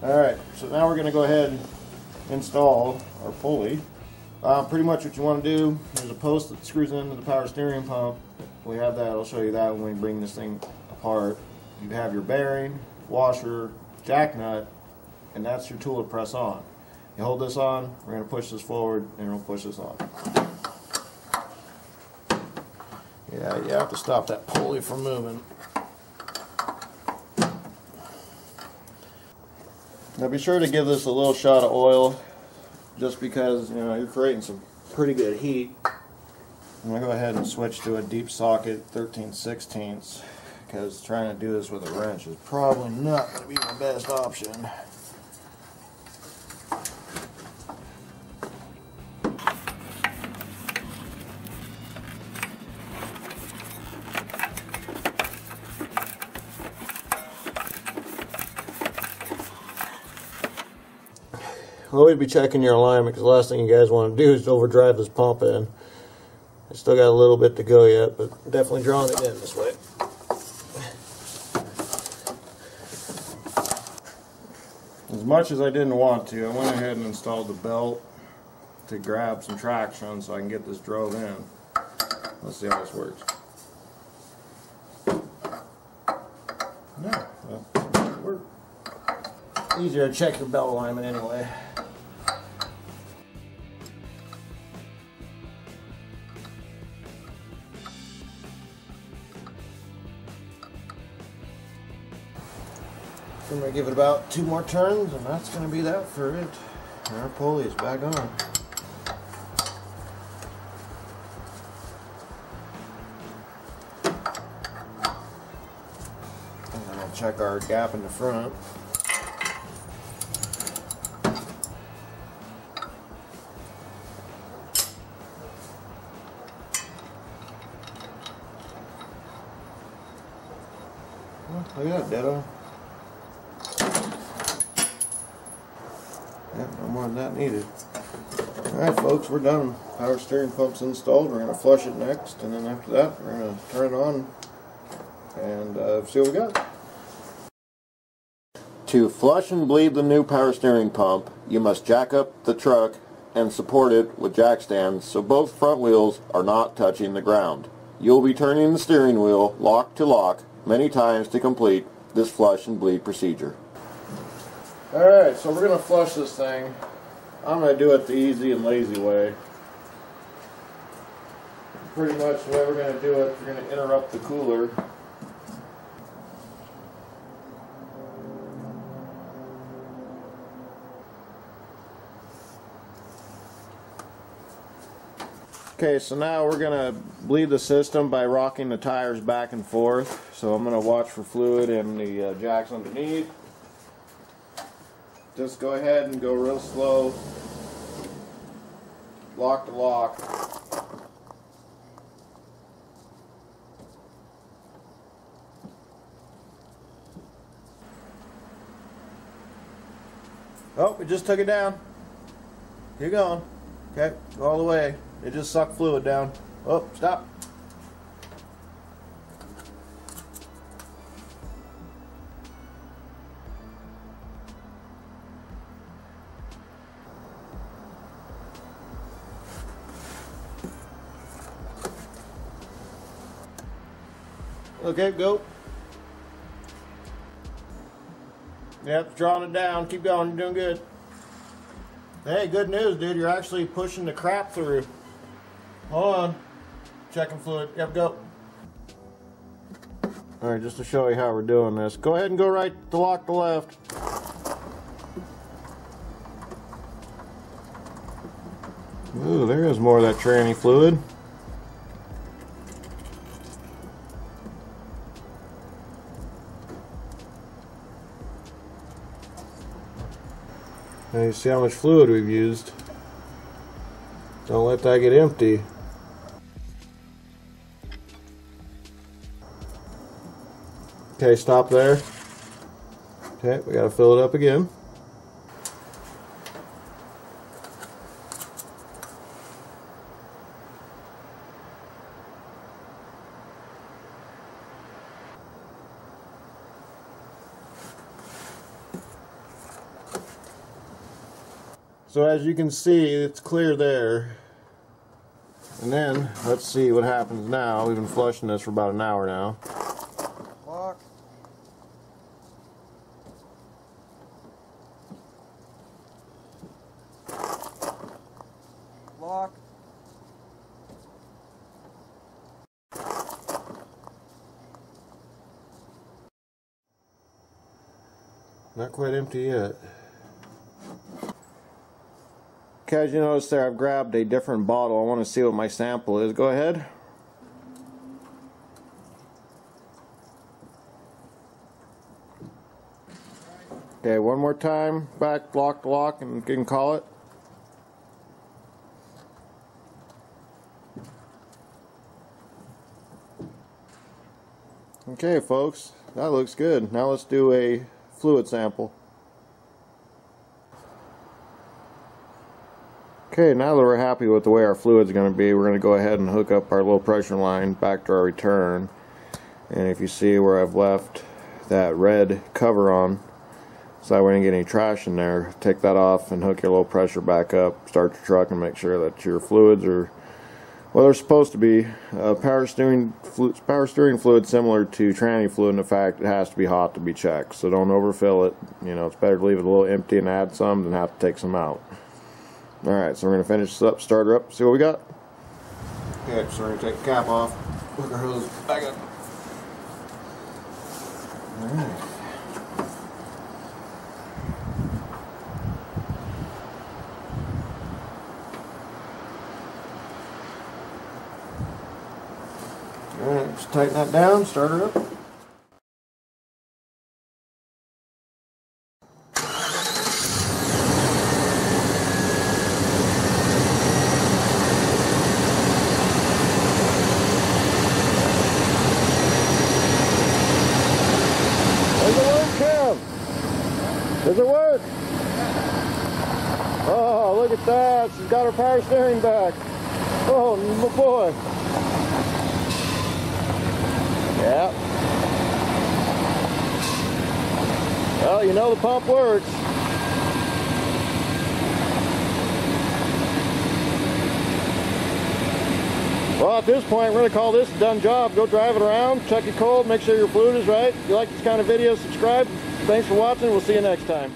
Alright, so now we're going to go ahead and install our pulley. Pretty much what you want to do, there's a post that screws into the power steering pump. We have that, I'll show you that when we bring this thing apart. You have your bearing, washer, jack nut, and that's your tool to press on. You hold this on, we're going to push this forward, and it'll push this on. Yeah, you have to stop that pulley from moving. Now be sure to give this a little shot of oil, just because you're creating some pretty good heat. I'm going to go ahead and switch to a deep socket 13/16, because trying to do this with a wrench is probably not going to be my best option. Always be checking your alignment, because the last thing you guys want to do is overdrive this pump in. I still got a little bit to go yet, but definitely drawing it in this way. As much as I didn't want to, I went ahead and installed the belt to grab some traction so I can get this drove in. Let's see how this works. No, well, it worked. Easier to check your belt alignment anyway. I'm going to give it about 2 more turns, and that's going to be that for it. And our pulley is back on. And then I'll check our gap in the front. Oh, look at that, ditto. No more than that needed. Alright folks, we're done. Power steering pump's installed. We're going to flush it next, and then after that we're going to turn it on and see what we got. To flush and bleed the new power steering pump, you must jack up the truck and support it with jack stands so both front wheels are not touching the ground. You'll be turning the steering wheel lock to lock many times to complete this flush and bleed procedure. Alright, so we're going to flush this thing. I'm going to do it the easy and lazy way. Pretty much the way we're going to do it, we're going to interrupt the cooler. Okay, so now we're going to bleed the system by rocking the tires back and forth. So I'm going to watch for fluid in the jacks underneath. Just go ahead and go real slow, lock to lock. Oh, we just took it down. Keep going. Okay, go all the way. It just sucked fluid down. Oh, stop. Okay, go. Yep, drawing it down. Keep going. You're doing good. Hey, good news, dude. You're actually pushing the crap through. Hold on. Checking fluid. Yep, go. Alright, just to show you how we're doing this. Go ahead and go right to lock the left. Ooh, there is more of that tranny fluid. Now you see how much fluid we've used. Don't let that get empty. Okay, stop there. Okay, we gotta fill it up again. So as you can see, it's clear there. And then, let's see what happens now. We've been flushing this for about an hour now. Lock. Lock. Not quite empty yet. Okay, as you notice there, I've grabbed a different bottle. I want to see what my sample is. Go ahead. Okay, one more time. Back, lock, and you can call it. Okay, folks, that looks good. Now let's do a fluid sample. Okay, now that we're happy with the way our fluid's going to be, we're going to go ahead and hook up our low pressure line back to our return. And if you see where I've left that red cover on, so that we didn't get any trash in there, take that off and hook your low pressure back up, start your truck, and make sure that your fluids are well, they're supposed to be. Power steering fluid similar to tranny fluid in the fact it has to be hot to be checked, so don't overfill it. You know, it's better to leave it a little empty and add some than have to take some out. Alright, so we're going to finish this up, start her up, see what we got. Okay, so we're going to take the cap off, hook our hose back up. Alright. Alright, just tighten that down, start her up. Does it work? Oh, look at that. She's got her power steering back. Oh, boy. Yeah. Well, you know the pump works. Well, at this point, we're going to call this a done job. Go drive it around, check it cold, make sure your fluid is right. If you like this kind of video, subscribe. Thanks for watching. We'll see you next time.